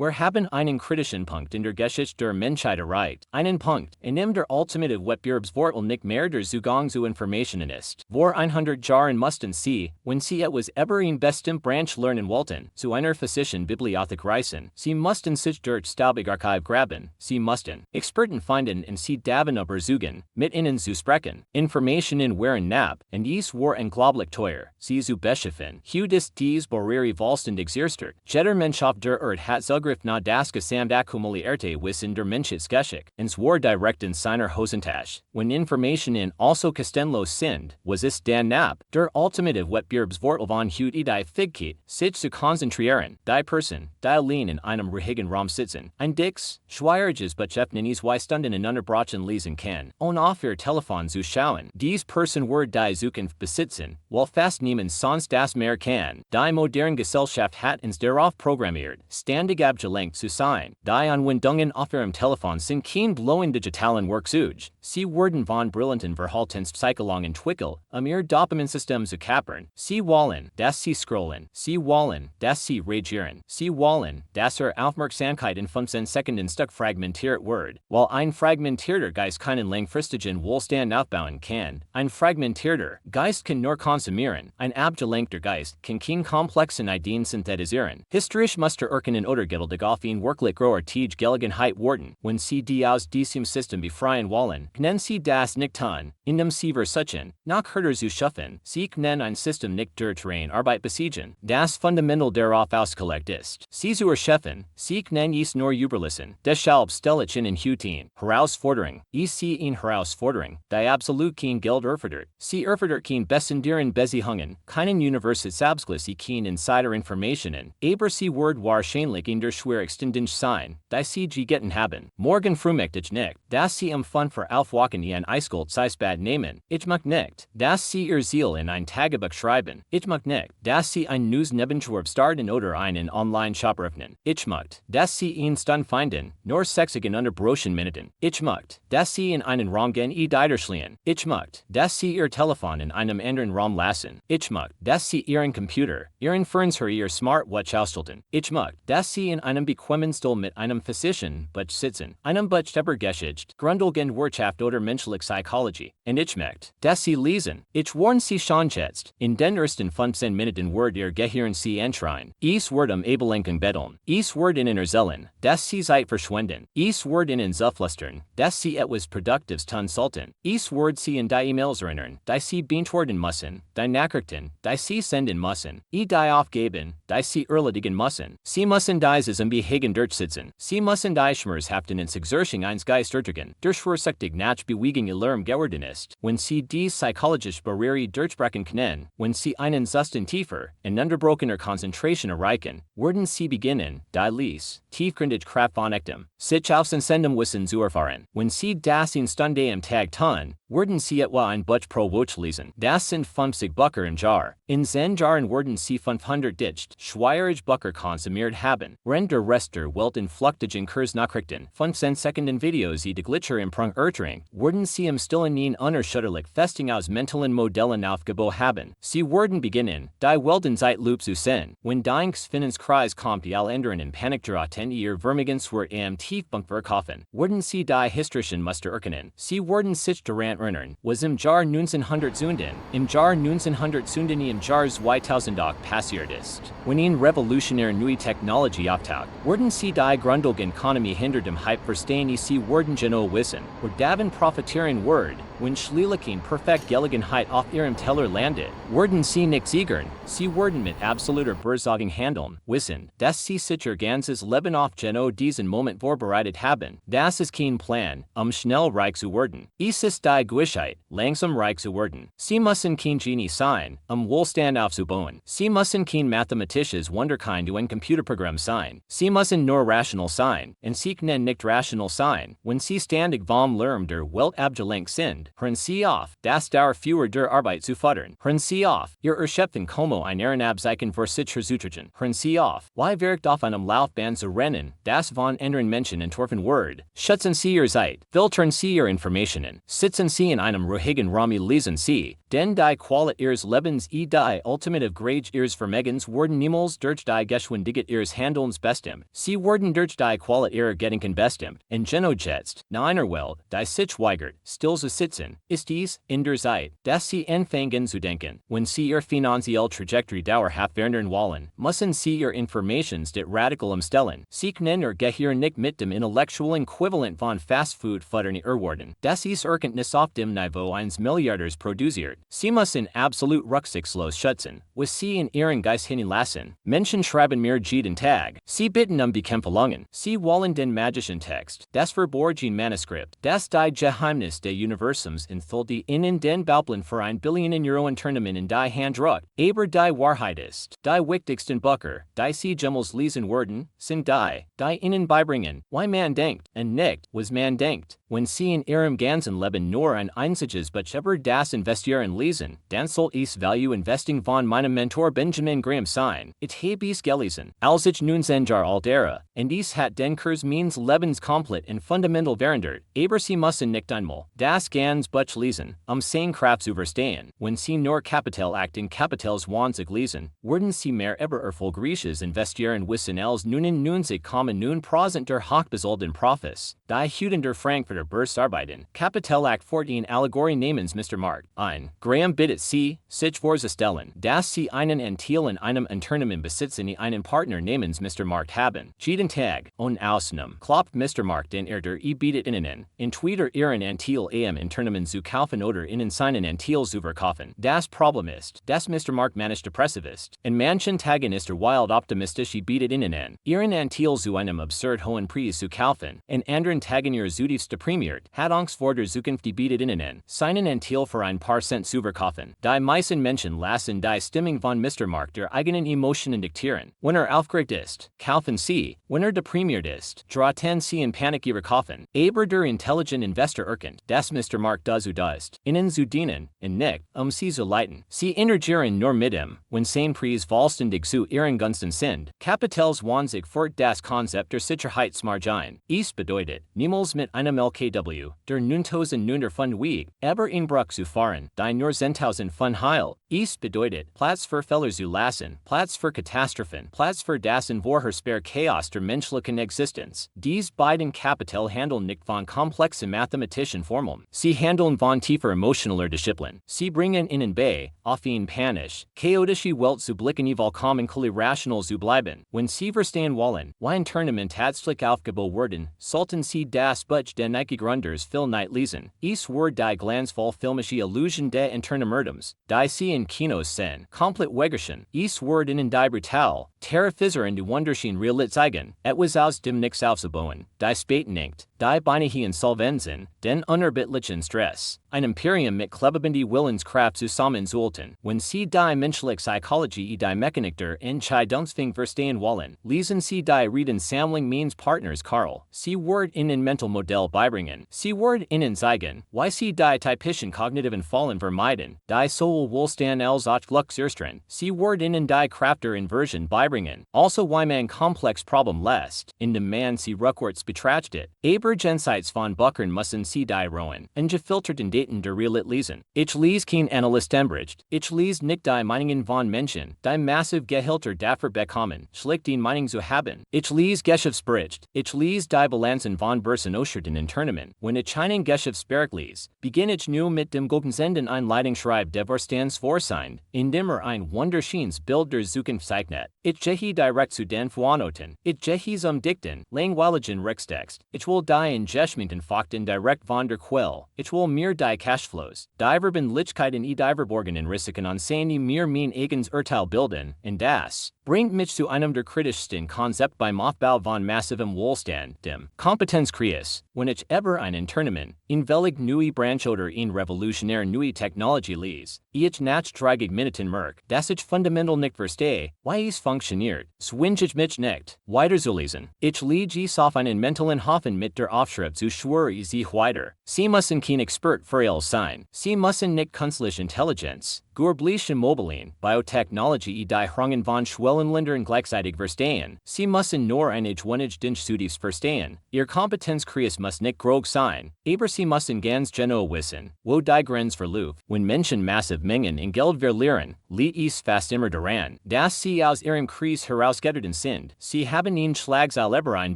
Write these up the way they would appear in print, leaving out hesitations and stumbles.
Wer haben einen kritischen Punkt in der Geschichte der Menschheit erreicht? Einen Punkt, in dem der ultimative Wettbewerbsvorteil nicht mehr der Zugang zu Informationen ist. Vor 100 Jahren mussten sie, wenn sie etwas über ein bestimmt Branch lernen wollten, zu einer physischen Bibliothek reisen. Sie mussten sich durch staubig Archiv graben. Sie mussten Experten finden und sie daven überzeugen, mit ihnen zu sprechen. Informationen waren knapp, und dies war unglaublich teuer, sie zu beschaffen. Heute ist dies Barriere vollständig zerstört. Jeder Mensch auf der Erde hat Zugriff na das gesamtakkumulierte Wissen der Menschheitsgeschichte, und zwar direkt in seiner Hosentasche. Wenn Informationen also kostenlos sind, was ist dann knapp? Der ultimative Wettbewerbsvorteil von heute die Fähigkeit, sich zu konzentrieren. Die Person, die allein in einem ruhigen Raum sitzen, ein dickes, schwieriges Beschäftigten in 2 Stunden ununterbrochen lesen kann, ohne auf ihr Telefon zu schauen. Dies Person wird die Zukunft besitzen, weil fast niemand sonst das mehr kann. Die moderne Gesellschaft hat uns darauf programmiert, ständig abgelenkt zu sein. Die Anwendungen auf ihrem Telefon sind kein bloßen digitalen Werkzeug. Sie werden von brillanten Verhaltenspsychologen entwickelt, ihr Dopaminsystem zu kapern. Sie wollen, dass sie scrollen. Sie wollen, dass sie reagieren. Sie wollen, dass Aufmerksamkeit in 15 Sekunden Stück fragmentiert wird. Weil ein fragmentierter Geist keinen langfristigen Wohlstand aufbauen kann. Ein fragmentierter Geist kann nur konsumieren. Ein abgelenkter Geist kann keine komplexen Ideen synthetisieren. Historisch musste erkennen oder geduldig auf ihn wirklich großer Gelegenheit warten. Wenn sie die aus diesem System befreien wollen, können sie das nicht tun, indem sie versuchen, nach Herder zu schaffen. Sie können ein System nicht durch Arbeit besiegen, das fundamental darauf ausgelegt ist. Sie zu erschaffen, sie können es nur überlassen. Deshalb stelle ich Ihnen heute Herausforderung. Ich sehe eine Herausforderung, die absolut kein Geld erfordert. Sie erfordert kein Bessen deren Beziehungen, keinen Universitätsabschluss, kein Insider-Informationen, aber sie wird wahrscheinlich in der schwierigsten Dinge sein, die sie gegessen haben. Morgen früh möchte ich nicht, dass sie am Fund für Aufwachen ein Eisgold-Seisbad nehmen. Ich mag nicht, dass sie ihr Ziel in ein Tagebuch schreiben. Ich mag nicht, dass sie ein News-Nebenschwerb starten oder einen Online-Shop öffnen. Ich mag, dass sie ihn dann finden, nur 60 unterbrochen Minuten. Ich mag, dass sie in einen Raum gehen schlien. Ich mag, dass sie ihr Telefon in einem anderen Raum lassen. Ich mag, dass sie ihren Computer, ihren Fernseher, ihr Smartwatch ausschalten. Ich mag, dass sie in einem bequemen Stuhl mit einem physischen Buch sitzen, einem Buch über Geschichte, Grundlagen Wirtschaft oder menschliche Psychologie. Und ich mag, dass sie lesen. Ich warne sie schon jetzt, in den ersten 15 Minuten wird ihr Gehirn sie entschreien. Es wird Ablenkung betteln. Es wird ihnen erzählen, dass sie Zeit verschwenden. Es wird ihnen zuflüstern, dass sie etwas Produktives tun sollten. Es wird sie in die E-Mails erinnern, die sie beantworten müssen, die Nachrichten, die sie senden müssen, die aufgeben, die sie erledigen müssen. Sie müssen dieses im Behagen durchsetzen. Sie müssen die schmerzhaften Exertion eines Geist ertragen, durchvorsichtig nach Bewegung Alarm geworden ist. Wenn sie die psychologische Barriere durchbrechen können, wenn sie einen Zustand tiefer, in unterbrochener Konzentration erreichen, werden sie beginnen, die Lies, tiefgründig Kraft von echtem, sich aufs Sendem Wissen zu erfahren. Wenn sie das in Stunde am Tag tun, werden sie etwa ein Buch pro Woche lesen. Das sind 50 Bücher im Jahr. In 10 Jahren werden sie 500 dicht, schwierige Bücher konsumiert haben. Während der Rest der Welt in flüchtigen Kursnachrichten, 15 Sekunden Videos die Glitcher im Prang ertring, werden sie im Stillen in unerschütterlich Festung aus mentalen Modellen aufgebaut haben. Sie werden beginnen, die Welt in Zeitloop zu sehen. Wenn Deinks Finanzkreis kommt, die alle ändern in Panik geraten, ihr Vermigens wird am Tiefpunkt verkaufen, werden sie die historischen Muster erkennen. Sie werden sich daran erinnern, was im Jahr 1900 Zunden, im Jahr 1900 Zunden im Jahr 2000 passiert ist. Wenn in revolutionäre neue Technologie auftaucht, werden sie die Grundlagen Economy hinter dem Hype verstehen, sie werden genau wissen, wo davon profitieren wird. Wenn Schlielichen perfekt Gelegenheit auf ihrem Teller landet, werden sie nicht siegern. Sie werden mit absoluter Bersorgung handeln, wissen, dass sie sich ihr ganzes Leben auf genau diesen Moment vorbereitet haben. Das ist kein Plan, schnell reich zu werden. Es ist die Gewissheit, langsam reich zu werden. Sie müssen kein Genie sein, Wohlstand aufzubauen. Sie müssen kein mathematisches Wunderkind ein Computerprogramm sein. Sie müssen nur rational sein, und sie können nicht rational sein, wenn sie ständig vom Lärm der Welt abgelenkt sind. Hören Sie auf, das Dauer für der Arbeit zu fördern. Hören Sie auf, Ihr Erschöpfen como ein Ehrenabzeichen für sich herzutragen. Hören Sie auf, wie wirkt auf einem Laufbahn zu rennen, das von anderen Menschen entworfen wird. Schützen Sie Ihr Zeit, filtern Sie Ihre Informationen, sitzen Sie in einem ruhigen Raum, lesen Sie, denn die Qualität Ihres Lebens die ultimative Grade Ihres Vermögens werden niemals durch die Geschwindigkeit Ihres Handelns bestimmt. Sie werden durch die Qualität Ihrer Gedanken bestimmt. Und genau jetzt, nach einer Welt, die sich weigert, still zu sitzen, ist dies in der Zeit, dass Sie anfangen zu denken. Wenn Sie Ihre finanzielle Trajektorie dauerhaft verändern wollen, müssen Sie Ihre Informations das radikal umstellen. Sie können Ihr Gehirn nicht mit dem intellektuellen Äquivalent von Fast Food füttern erwarten, das ist Erkenntnis auf dem Niveau eines Milliardärs produziert. Sie müssen absolut rücksichtslos schützen, was Sie in Ihren Geist hineinlassen. Menschen schreiben mir jeden Tag. Sie bitten Bekämpfungen. Sie wollen den magischen Text, das verborgene Manuskript, das die Geheimnis des Universums enthüllt, die Ihnen den Bauplan für ein Billionen Euro Unternehmen in die Hand drückt. Aber die Wahrheit ist, die wichtigsten Bücher, die Sie jemals lesen werden, sind die Ihnen beibringen, wie man denkt, und nicht, was man denkt. Wenn Sie in Ihrem ganzen Leben nur ein einziges Buch über das Investieren lesen, dann soll es Value Investing von meinem Mentor Benjamin Graham sein. Ich habe es gelesen, als ich 19 Jahre alt era, und es hat den Kurs meines Lebens komplett und fundamental verändert. Aber Sie müssen nicht einmal das ganz Buch lesen, seine Kraft zu verstehen. Wenn Sie nur Kapitalakt in Kapitalswanzig lesen, werden Sie mehr über erfolgreiches Investieren wissen als 99,9% der hochbezahlten Profis. Die Hüten der Frankfurter Börse arbeiten. Kapitalakt 14 Allegorie namens Mr. Markt. Ein. Graham bittet Sie, sich vorzustellen, dass Sie einen Anteil in einem Unternehmen besitzen, die einen Partner namens Mr. Markt haben. Jeden Tag, ohne Ausnahme, klopft Mr. Markt den Erder bietet Ihnen, in Twitter Ihren Anteil am Unternehmen zu kaufen oder Ihnen seinen Anteil zu verkaufen. Das Problem ist, dass Mr. Markt manisch depressiv ist. In manchen Tagen ist wild optimistisch bietet Ihnen an, Ihren Anteil zu einem absurd hohen Preis zu kaufen. In anderen Tagen zutiefst deprimiert, hat Angst vor der Zukunft bietet Ihnen an, seinen Anteil für ein paar Cent zu verkaufen. Die meisten Menschen lassen die Stimmung von Mr. Markt der eigenen Emotionen diktieren. Wenn aufgeregt ist, kaufen Sie. Wenn deprimiert ist, geraten Sie in Panik Ihre kaufen. Aber der intelligent Investor erkennt, dass Mr. Markt dazu da ist, Ihnen zu dienen, und nicht, Sie zu leiten. Sie interagieren nur mit ihm, wenn sein Preis vollständig zu Ihren Gunsten sind. Kapitalswanzig fort das Konzept der Sicherheitsmargin. Es bedeutet, niemals mit einem LKW, der 9.900 Pfund wiegt, aber in Bruch zu fahren, die nur 10.000 Pfund heil. Es bedeutet, Platz für Fehler zu lassen, Platz für Katastrophen, Platz für das unvorhersehbare Chaos der menschlichen Existenz. Dies beiden Kapital handeln nicht von komplexen mathematischen Formeln. Sie handeln von tiefer emotionaler Disziplin. Sie bringen Ihnen bei, auf ihn panisch, chaotische Welt zu blicken, vollkommen rational zu bleiben. Wenn Sie verstehen wollen, wie ein Tournament tatsächlich aufgebaut werden, sollten Sie das Buch den Nike Gründers viel nicht lesen. Es wird die glanzvoll filmische Illusion des Unternehmertums, die Sie in Kinos sehen, komplett weggeschen. Es wird Ihnen die brutal, terrorisierende wunderschön Realität zeigen, etwas aus dem Nichts aufzubauen, die späten nicht, die beinahe insolvenzen, den unerbittlichen Stress. Ein Imperium mit klebebende Willenskraft zusammenzuhalten. Wenn Sie die menschliche Psychologie die Mechanik der Entscheidungsfindung verstehen wollen, lesen Sie die Redensammlung meines Partners Karl. Sie wird Ihnen Mental Modell beibringen. Sie wird Ihnen zeigen, wie Sie die typischen kognitiven Fallen vermeiden, die Soul Wohlstand als Glücks erstellen. Sie wird Ihnen die Kraft der Inversion beibringen. Also wie man komplex Problem lässt, indem man sie rückwärts betrachtet. Aber jenseits von Büchern müssen Sie die rohen, ungefilterten Daten der Realität lesen. Ich lese kein Analyst embridged. Ich lese nicht die Meinungen von Menschen, die massiv Gehälter dafür bekommen, schlicht die Meinung zu haben. Ich lese Geschäftsbericht. Ich lese die Bilanzen von Börsenausschütten in Tournament. Wenn ich einen Geschäftsbericht lese, beginne ich nur mit dem Gutensenden Einleitungsschreib der Vorstandsvorsitzenden, indem ein wunderschönes Bild der Zukunft zeichnet. Ich gehe direkt zu den Fuanoten. Ich gehe zum Dichten, langweiligen Rückstext. Ich will die Engagement Fakten direkt von der Quelle. Ich will mir die Cashflows, die Verbindlichkeiten die Verborgenen Risiken ansehen, die mir mein eigenes Urteil bilden, und das, Bringt mich zu einem der kritischsten Konzept beim Aufbau von massivem Wohlstand, dem Kompetenzkreis, wenn ich über einen Tournament, in welch neue Branche oder in revolutionäre neue Technologie lese, ich nach 30 Minuten merke, dass ich fundamental nicht verstehe, wie es funktioniert, swinge ich mich nicht, weiter zu lesen. Ich lege es auf einen mentalen Hafen mit der Aufschrift zu schwöre ich sie weiter. Sie müssen kein Expert für alles sein. Sie müssen nicht künstliche Intelligenz, Görbliche Immobilien, Biotechnologie die Hrungen von Schwellenländern gleichzeitig verstehen. Sie müssen nur einige wenige Dinge zutiefst verstehen. Ihr Kompetenzkreis muss nicht groß sein, aber sie müssen ganz genau wissen, wo die Grenze verläuft. Wenn Menschen massive Mengen in Geld verlieren, liegt es fast immer daran, dass sie aus ihrem Kreis herausgetreten sind. Sie haben ihn Schlagzeilebereien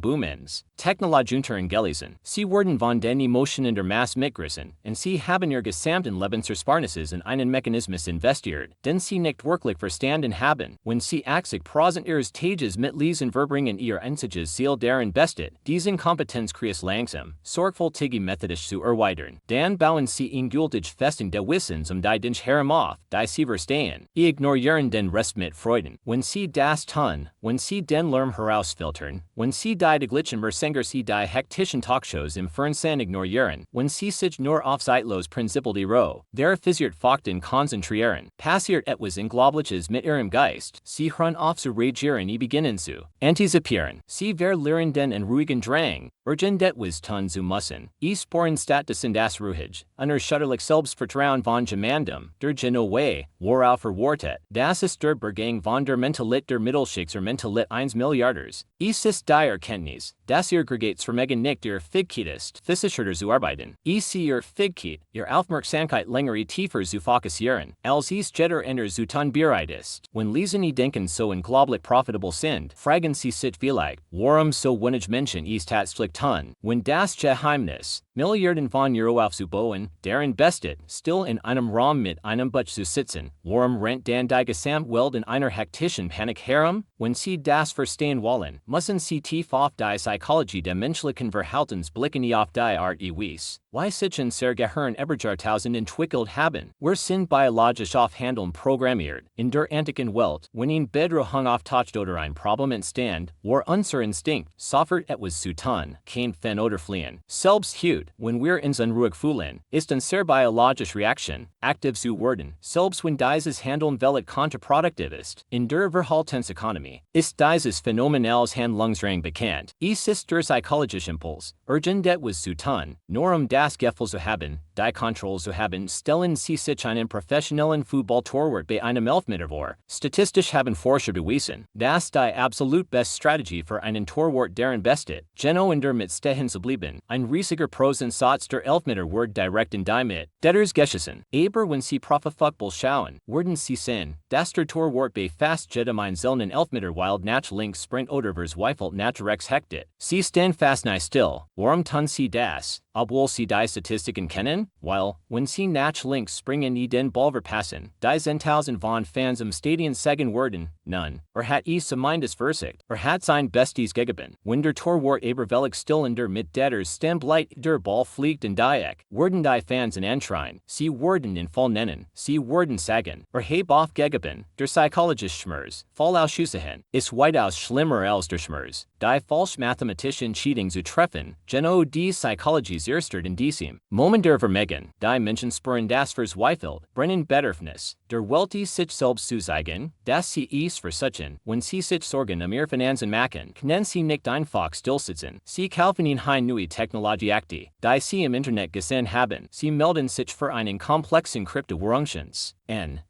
Boomens, Technologiunter gelesen. Sie werden von den Emotionen der Masse mitgerissen, und sie haben ihr gesamten Lebensersparnisses in einen Mechanismus investiert, den sie nicht wirklich verstanden haben. Wenn sie 80% ihres Tages mit Lesen verbringen ihr einziges Ziel darin bestet, diesen Kompetenzkreis langsam, sorgfältig methodisch zu erweitern, dann bauen sie ihn gültig festen der Wissens die Dinge herum auf, die sie verstehen. Ignorieren den Rest mit Freuden. Wenn sie das tun, wenn sie den Lärm herausfiltern, wenn sie die Glitchen Mersänger sie die hektischen Talkshows im Fernsehen ignorieren, wenn sie sich nur auf zeitlos Prinzipal die Roh, verifisiert Fakten konzentrieren, passiert etwas Unglaubliches mit ihrem Geist, sie hören auf zu reagieren beginnen zu antizipieren, sie verlieren den in ruhigen Drang, etwas tun zu müssen, sporen stattdessen das Ruhig, unerschütterlich Selbstvertrauen von jemandem, der Genoe, worauf verwortet, das ist der Bergang von der Mentalit der Mittelschichts Mentalit 1 Milliarders, ist die Erkenntnis, dass ihr Gregatsvermögen nicht ihr Fähigkeit ist, physischer zu arbeiten, ihr Fähigkeit, ihr Aufmerksamkeit längere tiefer zu fokussieren, als es jeder einer zu tun bereit ist. Wenn Lesen denken so unglaublich profitable sind, fragen sie sich vielleicht, warum so wenig Menschen es tatsächlich tun, wenn das Geheimnis, Milliarden von Euro aufzubauen, deren bestet, still in einem Raum mit einem Buch zu sitzen, warum rennt dann die Gesamtwelt in einer hektischen Panik herum? Wenn sie das verstehen wollen, müssen sie tief auf die Psychologie der menschlichen Verhaltens blicken auf die Art wie sich in sehr Gehirn Jahrtausend entwickelt haben. Wir sind biologisch auf Handeln programmiert. In der antiken Welt, wenn ein Bedrohung auftaucht oder ein Problem entstand, war unser Instinkt, sofort etwas zu tun, kämpfen oder fliehen. Selbst heute, wenn wir uns unruhig fühlen, ist unsere biologische Reaktion, aktiv zu werden, selbst wenn dieses Handeln völlig kontraproduktiv ist. In der Verhaltensökonomie ist dieses Phänomen als Handlungsdrang bekannt. Es ist der psychologische Impuls, urgent etwas zu tun, nur das Gefühl zu haben, die Kontrolle zu haben, stellen sie sich einen professionellen Fußballtorwart bei einem Elfmeter vor. Statistisch haben Forscher bewiesen, dass die absolut beste Strategie für einen Torwart deren bestet, genau in der Mitte stehen zu bleiben. Ein riesiger Prozentsatz der Elfmeter wird direkt in die Mitte des geschossen. Aber wenn sie Profi-Fußball schauen, werden sie sehen, dass der Torwart bei fast jedem einzelnen Elfmeter wild nach links sprint oder verzweifelt nach rechts hechtet. Sie stehen fast nicht still. Warum tun sie das? Obwohl sie die Statistiken kennen? Weil, wenn sie nach links springen den Ball verpassen, die Zehntausend von Fans im Stadion sagen werden, nun, hat es zumindest versucht, hat sein Bestes gegeben. Wenn der Torwart aber still in der Mitte des Stem bleibt, der Ball fliegt in die Ecke, werden die Fans in anschreien, sie werden den Fall nennen, sie werden sagen, heb aufgegeben, der psychologische Schmerz, Fall ausschüssen, ist weitaus schlimmer als der Schmerz, die falsch mathematischen Cheating zu treffen, genau die Psychologie erstert in diesem Moment der Vermögen, die Menschen spüren das verzweifelt, brennen Bedürfnis, der Welt sich selbst zu zeigen, dass sie es versuchen, wenn sie sich Sorgen ihr Finanzen machen, können sie nicht einfach stillsitzen, sie kaufen in eine neue Technologie akti, die sie im Internet gesehen haben, sie melden sich für einen komplexen Kryptowährungsdienst.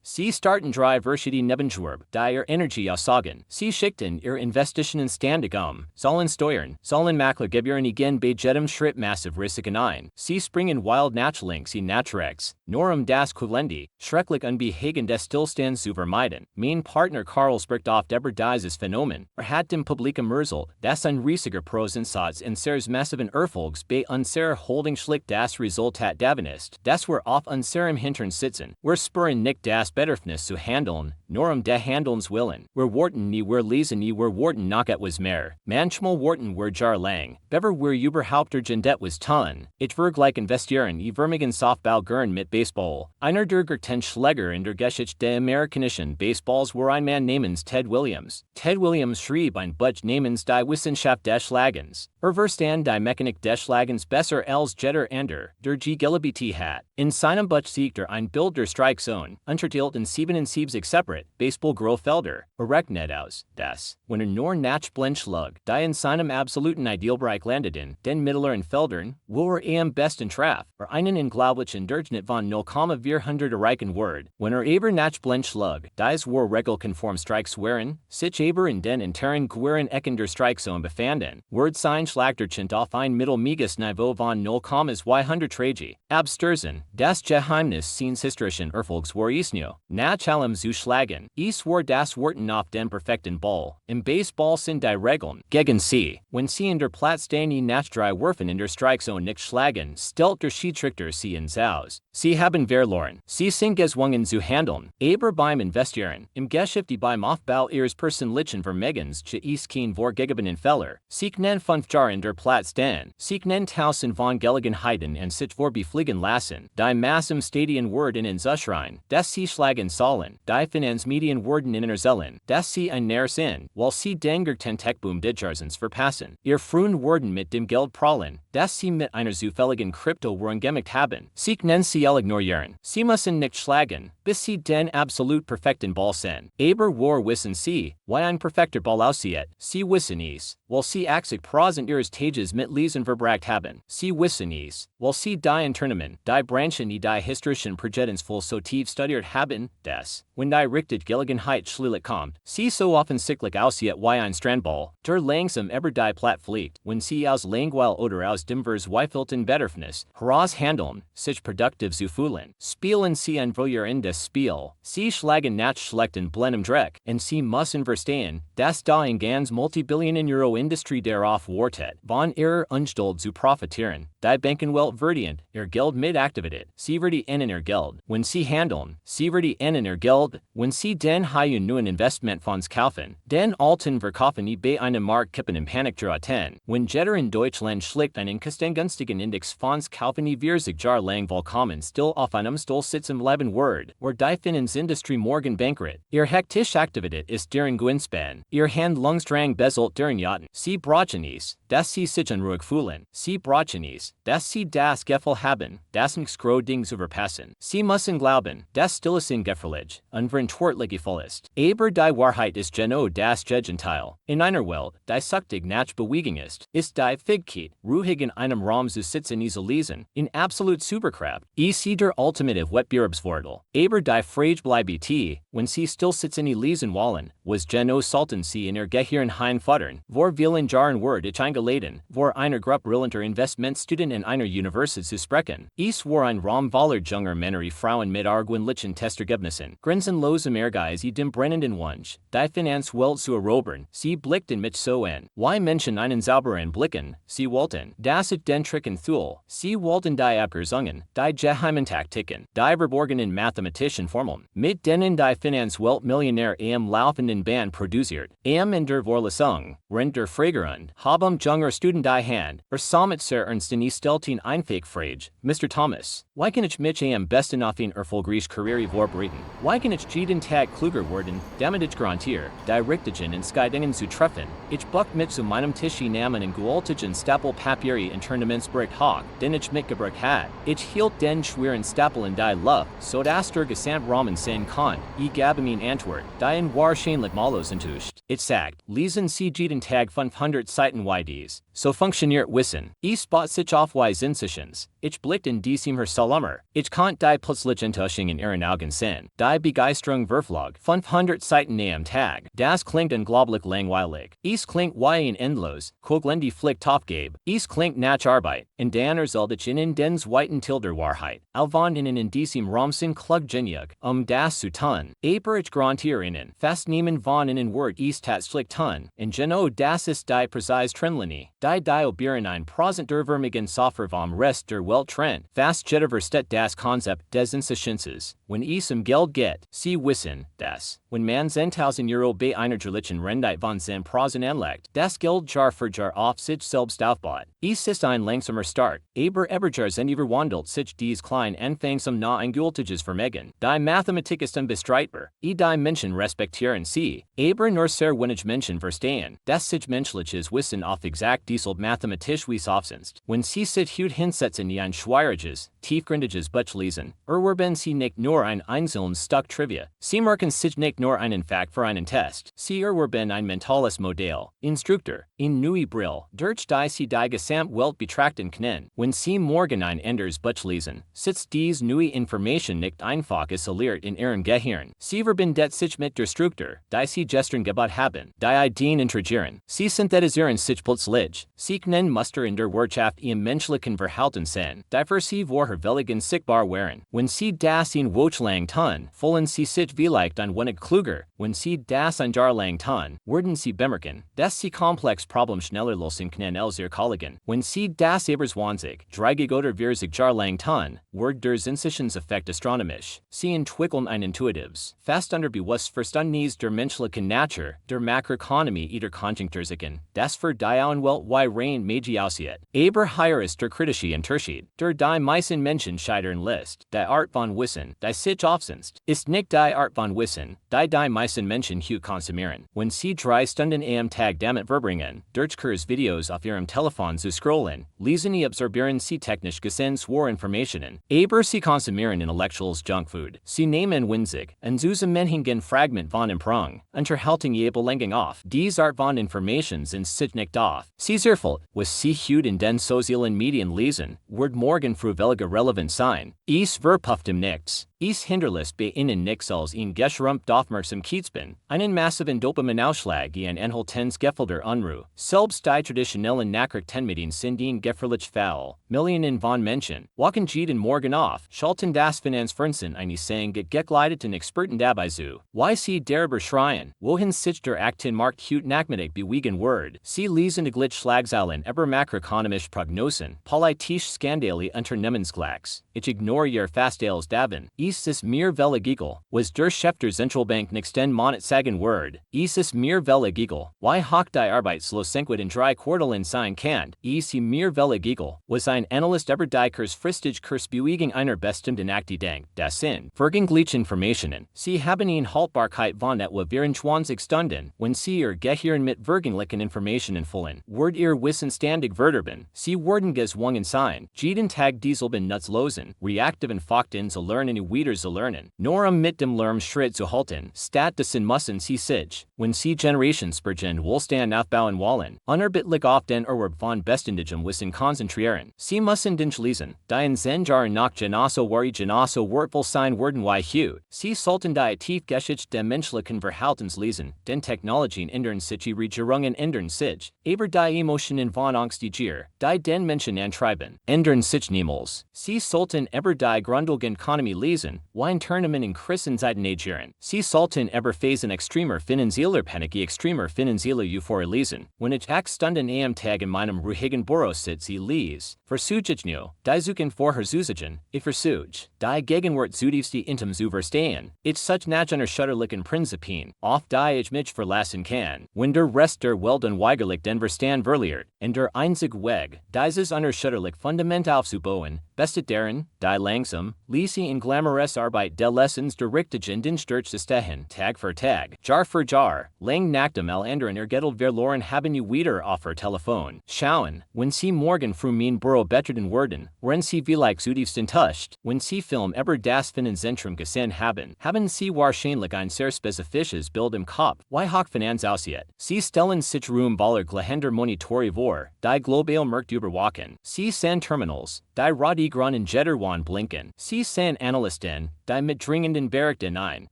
Sie starten drei verschiedene Nebenjob, die ihr Energie aussagen. Sie schickten ihr Investitionen ständig sollen steuern, sollen Maklergebühren gehen bei jedem Schritt massiv Risiken ein. Sie springen wild nach links nach rechts, nur das Kulendi, schrecklich Unbehagen des Stillstands zu vermeiden. Mein Partner Karl spricht oft über dieses Phänomen. Hat dem Publikum erzählt, dass ein riesiger Prozentsatz unseres massiven Erfolgs bei unserer Holding schlicht das Resultat davon ist, dass wir auf unserem Hintern sitzen. Wir spüren nicht das Bedürfnis zu handeln, Norum de Handelns willen, where Wharton nie where Lesen nie where Wharton knocket was mehr, manchmal Wharton where jar lang, bever where Überhaupter det was ton, ich vergleich investieren vermigen Softball gern mit Baseball, einer der Gerten Schläger in der Geschichte der amerikanischen Baseballs war ein Mann namens Ted Williams. Ted Williams schrieb ein Buch namens Die Wissenschaft des Schlagens, verstand die Mechanik des Schlagens besser als jeder ander, der G. Gillibet hat. In seinem Buch siegt ein Bild der Strike-Zone, unterteilt in 77 separate Baseball-Großfelder, errechnet aus, das, wenn nur nach Blendschlag, die in seinem absoluten Idealbereich landeten, den mittleren Feldern, wo am besten traf, einen unglaublichen Durchschnitt von 0,400 erreichen wird, wenn aber nach Blendschlag, dies war regelkonform Strikes waren, sich aber in den interen Queren Ecken der Strike-Zone befanden, wird sein Schlagdurchschnitt auf ein mittelmäßiges Niveau von 0,200 Tragi, absturzen, das Geheimnis seines historischen Erfolgs war Isnio, nach allem zu schlagen, war das Wharton auf den perfekten Ball, im Baseball sind die Regeln, gegen sie, wenn sie in der Platz stehen nach 3 Werfen in der Strike-Zone nicht schlagen, stellt der Schiedsrichter sie ins Aus. Sie haben verloren, sie sind gezwungen zu handeln, aber beim Investieren, im Geschäft die beim Aufbau ihres persönlichen Vermögens zu kein vorgegebenen Fehler, sie können 5 Jahre in der Platz stehen, sie können tausend von Gelegenheiten und sich vorbefliegen lassen, die Massen Stadien werden ins Uschrein, dass sie schlagen sollen, die Finanzmedien werden in Erzählen, dass sie ein Näher sind, weil sie den Gerten Techboom Dijarsens verpassen, ihr frühen werden mit dem Geld prallen, dass sie mit einer zufälligen Kryptowährung gemacht haben, sie können sie ignorieren, sie müssen nicht schlagen, bis sie den absolut perfekten Ball sehen, aber war wissen sie, wie ein perfekter Ball aussieht, sie wissen es, weil sie axig prosent ihres Tages mit Lesen verbracht haben, sie wissen es, weil sie die Unternehmen, die Branchen die historischen Projetensvoll so tief studiert haben, dass, wenn die richtet Gelegenheit schließlich kommt, sie so offensichtlich aussieht wie ein Strandball, der langsam über die Platt fliegt, wenn sie aus Langeweil oder aus dem Verzweifelten Bedürfnis heraus handeln, sich produktiv zu fühlen, spielen sie ein Feuer in das Spiel, sie schlagen nach schlechten Blendem Dreck, und sie müssen verstehen, dass die in ganz Multibillion-Euro-Industrie darauf wartet, von ihrer Unstuld zu profitieren, die Bankenwelt verdient, ihr Geld mit Aktivität, sie verdienen ihr Geld, wenn sie handeln, sie verdienen ihr Geld, wenn sie den Haien neuen Investmentfonds kaufen, den alten verkaufen bei einem marktkippenden Panikgeraten, wenn jeder in Deutschland schlicht einen kostengünstigen Indexfonds kaufen wir sich Jahr lang vollkommen still auf einem Stuhl sitzen bleiben wird, or die Finanzindustrie morgen bankrott, ihr hektische Aktivität ist deren Gwinspan, ihr Handlungsdrang beselt deren Jaten, sie brauchen es, dass sie sich unruhig fühlen, sie brauchen es, dass sie das Gefühl haben, das Ding zu verpassen, sie müssen glauben, dass stilles Ungefährlich, unverantwortlich ist, aber die Wahrheit ist genau das Gegenteil, in einer Welt, die suchtig nach Bewegung ist die Fähigkeit, ruhig in einem Raum zu sitzen isolieren, in absolut Superkraft, sie der ultimative Wettbewerbsvorteil, aber die Frage bleibt, wenn sie still sitzen lesen wollen, was genau sollten sie in ihr Gehirn hinfuttern, vor vielen Jahren wird ich eingeladen, vor einer Gruppe brillanter Investmentstudenten in einer Universität zu sprechen, war ein Raum voller junger Männer Frauen mit argwöhnlichen Testergebnissen, grenzenlosem Ehrgeiz dem brennenden Wunsch, die Finanzwelt zu erobern, sie blickten mit so an, wie Menschen einen sauberen Blicken, sie wollten, dass ich den Tricken thul, sie wollten die Abkürzungen, die geheimen Taktiken, die verborgenen mathematischen Formeln, mit denen die Finanzwelt Millionär am laufenden Band produziert, in der Vorlesung, während der Fragerund, haben junger Studenten die Hand, samet sehr ernst in stellten einfach Frage, Mr. Thomas, wie kann ich mich am besten auf ein erfolgreiches Karriere vorbereiten, wie kann ich jeden Tag klüger werden, damit ich garantiere, die richtigen Entscheidungen zu treffen, ich buck mit zu meinem Tisch nahmen in gewaltigen Stapel Papiere Internamentsbericht hoch, den ich mitgebracht hat, ich hielt den schweren Stapel in die Luft, so dass der Gesamtrahmen sein kann, ich gab ihm Antwort, die in wahrscheinlich Malos enttäuscht, ich sagt, lesen Sie jeden Tag 500 Seiten YDs, so funktioniert Wissen, ich spot sich auf wie Sensations, ich blickt in diesem Salommer, ich konnt die plötzlich Enttäuschung in ihren Augen sehen, die Begeisterung verflog, 500 Seiten am Tag, das klingt unglaublich langweilig, es klingt wie ein endlos, koglendi Pflicht aufgab, es klingt nach Arbeit, in den ich in den zweiten Tilder Wahrheit, alvon in diesem Raum klug genug, das zu tun, aber ich garantiere Ihnen, fast niemand von Ihnen wird es tatsächlich tun, und genau das ist die präzise Trendlinie, die obieren ein Prosent der vermigen Software vom Rest der Welt Trend, fast jeder versteht das Konzept des Insuffizienzes, wenn es Geld geht, Sie wissen, das. when man 1000 Euro bei einer Gerlichen Rendite von 10% anlegt, das Geld Jahr für Jahr auf sich selbst aufbaut. Es ist ein langsamer Start, aber Eberjar sind überwandelt sich dies klein Anfangsam na ein gültiges Vermögen. Die Mathematik ist unbestreitbar, die Menschen respektieren sie, aber nur sehr wenig Menschen verstehen, dass sich menschliches Wissen auf exakt dieselbe mathematisch wie aufsetzt. Wenn sie sich hut hinsetzen die ein schwieriges, tiefgründiges Buch lesen, erwerben sie nicht nur ein einzelnes Stück Trivia, sie merken sich nicht nur einen Fakt für einen Test, sie erwerben ein mentales Modell, Instruktor, in neue Brill, durch die sie die Gesamtwelt betrachten können. Wenn sie morgen ein anderes Buch lesen, sitzt dies neue Information nicht einfach isoliert in ihren Gehirn. Sie verbindet sich mit der Struktur, die sie gestern gebaut haben, die Ideen integrieren. Sie synthetisieren sich plötzlich. Sie können Muster in der Wirtschaft im menschlichen Verhalten sehen, die für sie vorherwilligen sichtbar wären. Wenn sie das in Wochenlang tun, fühlen sie sich vielleicht ein wenig klüger. Wenn sie das ein Jahr lang tun, werden sie bemerken, dass sie komplex Problem schneller lösen können als ihr Kollegen. Wenn sie das über 20, 30 oder 40 Jahr lang tun, wird der Zinsessionseffekt astronomisch. Sie entwickeln ein intuitives, fast unterbewusst Verständnis der menschlichen Natur, der Makroökonomie ihrer Konjunktursiken, das für die Welt wie rein Meiji aussieht. Aber hier ist der kritische Unterschied, der die meisten Menschen scheitern lässt. Die Art von Wissen, die sich aufsetzt, ist nicht die Art von Wissen, die meisten Menschen heute konsumieren. Wenn sie 3 Stunden am Tag damit verbringen, durch Videos auf ihrem Telefon zu scrollen, lesen und absorbieren sie technisch gesehen schwere Informationen, aber sie konsumieren intellectuals Junkfood. Sie nehmen winzig, und zusammenhängen Fragment von Imprung, Unterhaltung Belengung auf. Diese Art von Information sind sich nicht auf. Sie zerfällt, was sie heute in den sozialen Medien lesen, wird morgen für welche relevant sein. Es verpufft im Nichts. Es hinterlässt bei ihnen nichts als ein geschrumpft Aufmerksamkeitsban, einen massiven Dopaminausschlag und Anhaltens Gefilder Unruhe. Selbst die traditionellen Nachrichtenmedien sind ein gefährlich faul. Millionen von Menschen wachen jeden Morgen auf, schalten das Finanzfernsehen ein, sagen gekleideten Experten dabei zu, wie sie darüber schreien, wohin sich der Aktienmarkt heute Nachmittag bewegen wird. Sie lesen täglich Schlagzeilen über makroökonomische Prognosen, politische Skandale Unternehmensklacks. Ich ignoriere fast als Davin. Es ist mir völlig egal, was der Chef der Zentralbank nächsten Monat sagen wird. Es ist mir völlig egal, wie hoch die Arbeitslosigkeit in 3 Quartalen sein kann. Es ist mir völlig egal, was ein Analyst über die kurzfristige Kursbewegung einer bestimmten Aktie denkt. Das sind vergängliche Informationen. Sie haben eine Haltbarkeit von etwa 24 Stunden. Wenn Sie Ihr Gehirn mit vergänglichen Informationen füllen, wird Ihr Wissen ständig verderben. Sie werden gezwungen sein, jeden Tag dieselben nutzlosen, reaktiven Fakten zu lernen und wieder zu lernen. Nur mit dem Lärm Schritt zu halten, stattdessen müssen Sie sich, wenn Sie Generationsspurgen Wohlstand aufbauen wollen, unerbittlich auf den Erwerb von beständigem Wissen konzentrieren. Sie müssen den lesen, die in 10 Jahren nach genauso wertvoll sein werden wie heute. Sie sollten die Tiefgeschichte der menschlichen Verhaltens lesen, den Technologien ändern sich, die Regierungen ändern sich, aber die Emotionen von Angst die Gier, die den Menschen antreiben, ändern sich niemals. Sie sollten über die grundlegende Ökonomie lesen, wie in Tournament in Krisenzeiten agieren. Sie sollten über Phasen extremer finanzieller Panik extremer finanzieller Euphorie lesen. Wenn ich 8 Stunden am Tag in meinem ruhigen Büro sitze, lese, versuche ich nur, die Suchen vorherzusagen, ich versuche, die Gegenwart zutiefst intim zu verstehen. Ich such nach einer schutterlichen Prinzipien, auf die ich mich verlassen kann, wenn der Rest der Welt unweigerlich den Verstand verliert, und der einzige Weg, dieses unerschütterlich Fundament aufzubauen, besteht darin, die langsam, leise und glamoröse Arbeit der Lessons der richtigen den Sturz zu stehen, Tag für Tag, Jahr für Jahr, lang nach dem anderen ergettelt verloren haben you wieder auf ihr Telefon. Schauen, wenn Sie morgen früh mein Büro betreten werden, wenn Sie vielleicht zutiefst enttäuscht, wenn Sie Film über das Finanzzentrum gesehen haben Sie wahrscheinlich ein sehr spezifisches Bild im Kopf, wie hoch Finanz aussieht. Sie stellen sich voller glänzender Monitore vor, die global Markt überwachen. Sie sehen Terminals, die Radiogron in Jetterwan blinken. Sie sehen Analysten, die mit dringenden Berichten ein,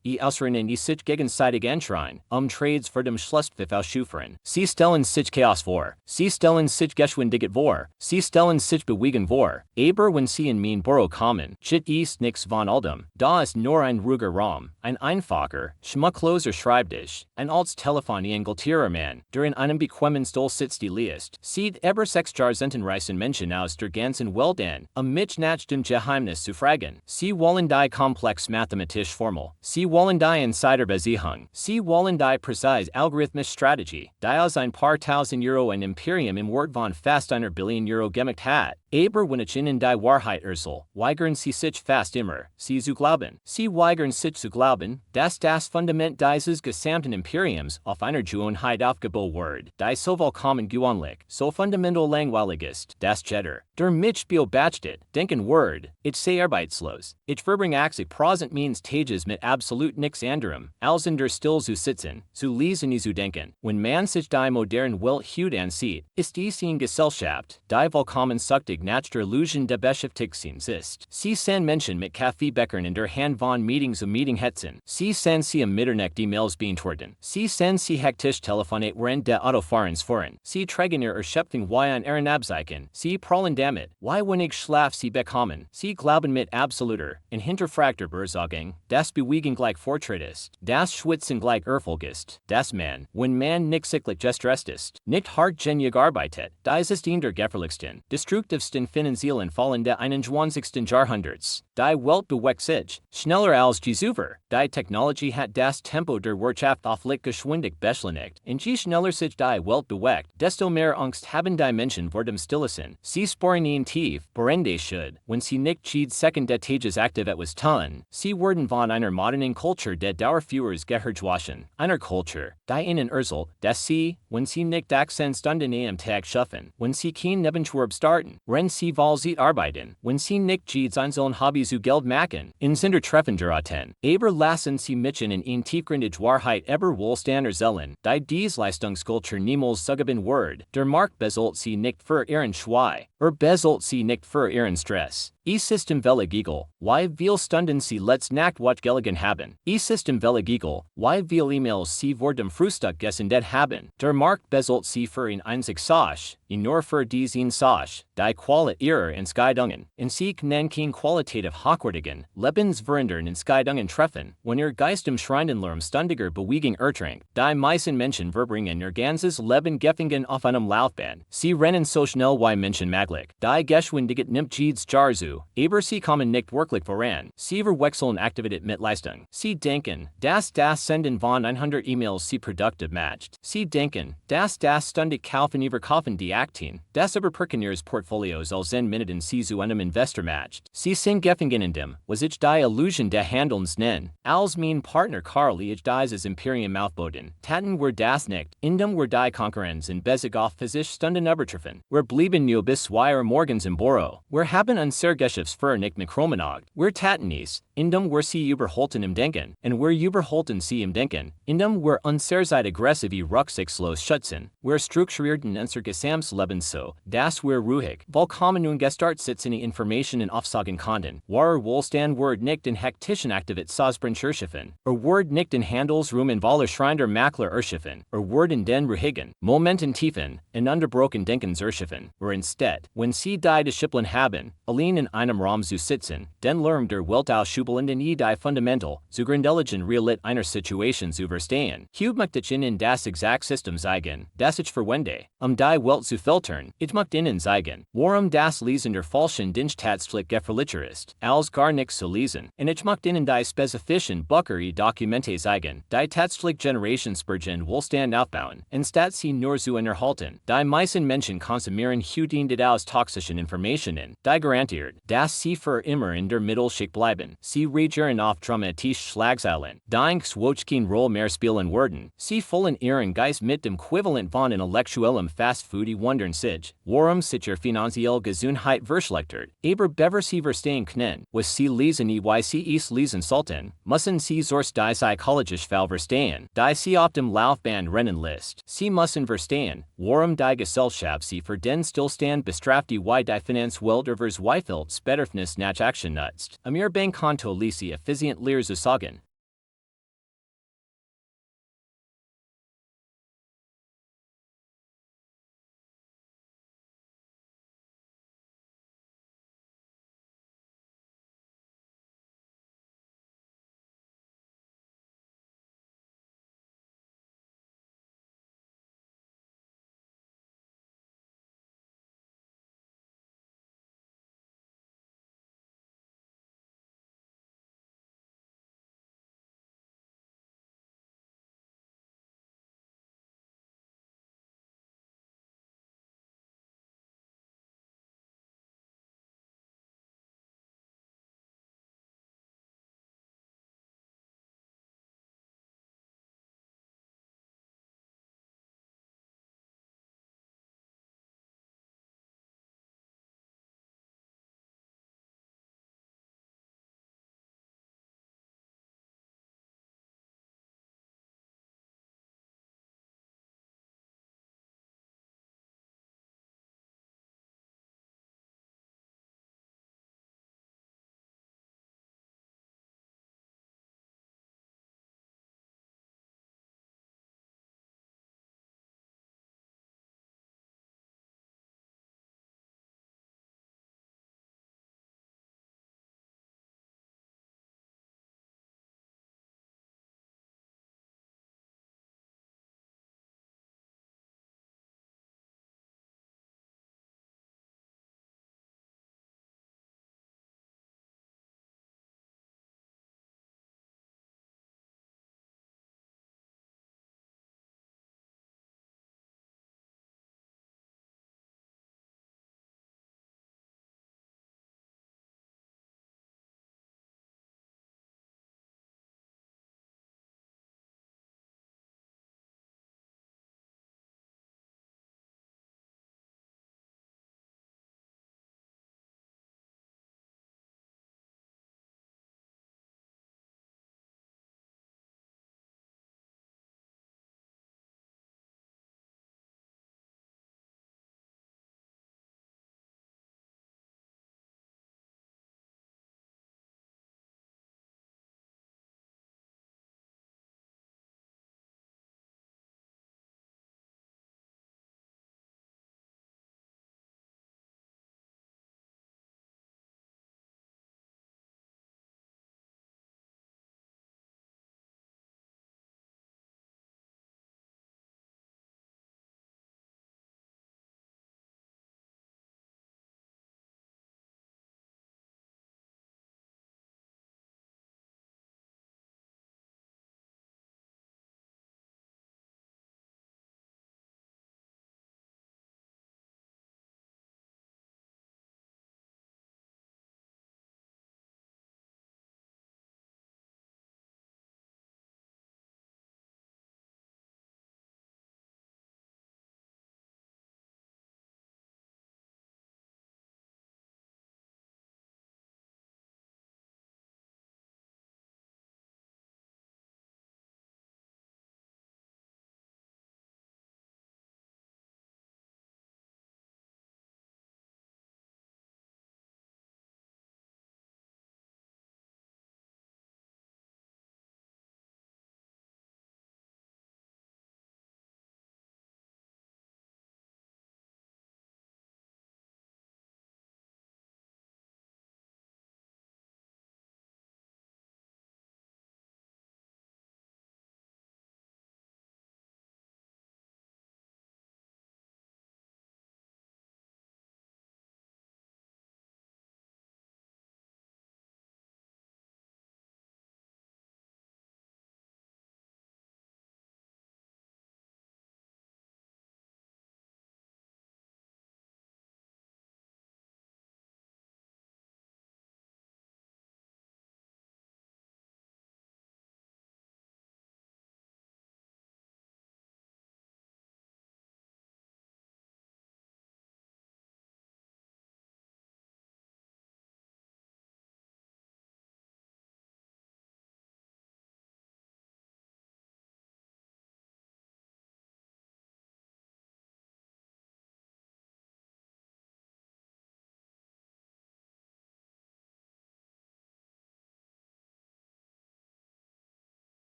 ausrennen die sich gegenseitig anschreien, Trades für dem Schlusspfiff ausschufern. Sie stellen sich Chaos vor. Sie stellen sich Geschwindigkeit vor. Sie stellen sich Bewegung vor. Aber wenn Sie in mein Büro kommen, chit ist nix von all dem. Da ist nur ein ruhiger Raum, ein einfacher, schmuckloser Schreibtisch, ein altes Telefon Engeltierer Mann, der in einem bequemen Stuhl sitzt die liest. Sieht über 6 Jahrzehnten Menschen aus der ganzen Welt an, mich nach dem Geheimnis zu fragen. Sie wollen die Komplex komplex mathematisch Formel. Sie wollen die Insiderbeziehung. Sie wollen die präzise algorithmische Strategie. Die aus ein paar tausend Euro ein Imperium im Wert von fast einer Billion Euro gemacht hat. Aber wenn ich Ihnen die Wahrheit erzähle, weigern Sie sich fast immer, sie zu glauben. Sie weigern sich zu glauben, dass das Fundament dieses gesamten Imperiums auf einer Gewohnheit aufgebaut wird, die so vollkommen gewöhnlich, so fundamental langweilig ist, das Jeder, der mich beobachtet, denken wird, ich sei arbeitslos. Ich verbringe Prozent meines Tages mit absolut nichts anderem, als in der Stille zu sitzen, zu lesen zu denken. Wenn man sich die moderne Welt heute ansieht, ist dies eine Gesellschaft, die vollkommen süchtig nach der Illusion der Beschäftigten ist. Sie sind Menschen mit Kaffeebechern in der Hand von Meetings und Meetinghetzen. Sie sind sie am Mitternacht E-Mails beantworten. Sie sind sie hektisch telefoniert während der Autofahrens fahren. Sie tragen ihre Erschöpfung wie ein Ehrenabzeichen. Sie prahlen damit, wie wenig Schlaf sie bekommen. Sie glauben mit absoluter und hinterfragter Besorgung, dass Bewegung gleich Fortschritt ist, dass Schwitzen gleich Erfolg ist, dass man, wenn man nicht sichtlich gestresst ist, nicht hart genug arbeitet, dies ist in der gefährlichsten, destruktivsten finanziellen Fallen der 21. Jahrhunderts. Die Welt bewegt sich schneller als je zuvor. Die Technologie hat das Tempo der Wirtschaft auf Lichtgeschwindigkeit beschleunigt. Und je schneller sich die Welt bewegt, desto mehr Angst haben die Menschen vor dem Stillstand. Sie sparen ihn tief, berende should, wenn sie nicht jede Sekunde Tages aktiv etwas tun. Sie werden von einer modernen Kultur der Dauerführers geherrscht, einer Kultur, die ihnen erzählt, dass sie, wenn sie nicht 18 Stunden am Tag schaffen, wenn sie kein Nebenschwerb starten, wenn sie sie arbeiten, wenn sie nicht jede einzelne Hobby zu Geld machen, in Sinder treffen geraten, aber lassen sie mich in tiefgründige Wahrheit über Wohlstand erzählen, die dies Leistungskultur niemals zugeben wird. Der Markt bezahlt sie nicht für ihren Schwei, bezahlt sie nicht für ihren Stress. System velig eagle, wie viel Stunden sie letzte Nacht gelegen haben. System velig eagle, wie viel E-Mails sie vor dem Frühstück gesendet haben. Der Markt bezahlt sie für ein einzig Sache, nur für diesen Sache, die Qualität ihrer Entscheidungen. Und sie können kein qualitativ hochwertigen, lebensverändernden Entscheidungen treffen, wenn ihr Geist im Schreienlärm ständiger Bewegung ertrinkt. Die meisten Menschen verbringen ihr ganzes Leben gefangen auf einem Laufband. Sie rennen so schnell wie Menschen möglich. Die Geschwindigkeit nimmt jedes Jahr zu. Aber sie kommen nicht wirklich voran. Sie verwechseln Aktivität mit Leistung. Sie denken, dass das Senden von 100 E-Mails sie produktiv macht. Sie denken, dass das ständig Kaufen Verkaufen die Aktien, das überprüfen ihres Portfolios als in Minuten sie zu einem Investor macht. Sie sind gefangen in dem, was ich die Illusion des Handelns nenne. Als mein Partner Karl ich dieses Imperium aufboten, taten wir das nicht, in dem wir die Konkurrenz in Bezug auf sich Stunden übertreffen. Wir blieben nur bis 2 Uhr morgens im Büro. Wir haben unser Geschäft für nicht mikromonagt. Wir taten dies, in dem wir sie überholten im Denken, und wir überholten sie im Denken, in dem wir unser Zeit aggressiv rücksichtslos schützen. Wir strukturierten unser Gesamtleben so, dass wir ruhig, vollkommen ungestört sitzen Informationen aufsagen konnten. Wir Wohlstand wird nicht in hektischen Aktivität Sausbrunn erschaffen, wird nicht in Handelsruhm in Waller Schreinder Makler erschaffen, wird in den ruhigen, Momenten tiefen, in unterbrochen Denkens erschaffen, instead, wenn sie die Disziplin haben, allein in einem Raum zu sitzen, den Lärm der Welt ausschubeln in die fundamental, zugrundeligen Realität einer Situation zu verstehen. Hub möchte ich Ihnen das Exakt-System zeigen, das ich verwende, die Welt zu filtern. Ich möchte Ihnen zeigen, warum das Lesen der falschen Diensthatzpflicht gefährlicher ist, als gar nichts zu lesen. Und ich möchte Ihnen die spezifischen Bücher Dokumente zeigen, die Tatspflicht Generationsbergen Wohlstand aufbauen, anstatt sie nur zu erhalten. Die meisten Menschen konsumieren heute aus toxischen Informationen, die garantiert, dass sie für immer in der Mittelschicht bleiben. Sie reagieren auf dramatische Schlagzeilen, die keine Rolle mehr spielen werden. Sie füllen ihren Geist mit dem Äquivalent von intellektuellem Fastfood wundern sich, warum sich ihr finanzielle Gesundheit verschlechtert. Aber bevor sie verstehen können, was sie lesen wie sie es lesen sollten, müssen sie zuerst die psychologische Fall verstehen, die sie auf dem Laufband rennen lässt. Sie müssen verstehen, warum die Gesellschaft sie für den Stillstand bestraft die die Finanzwelt über Zweifelds Bedürfnis nach Action nutzt. Ihr Bankkonto ließe effizient leer zu sagen.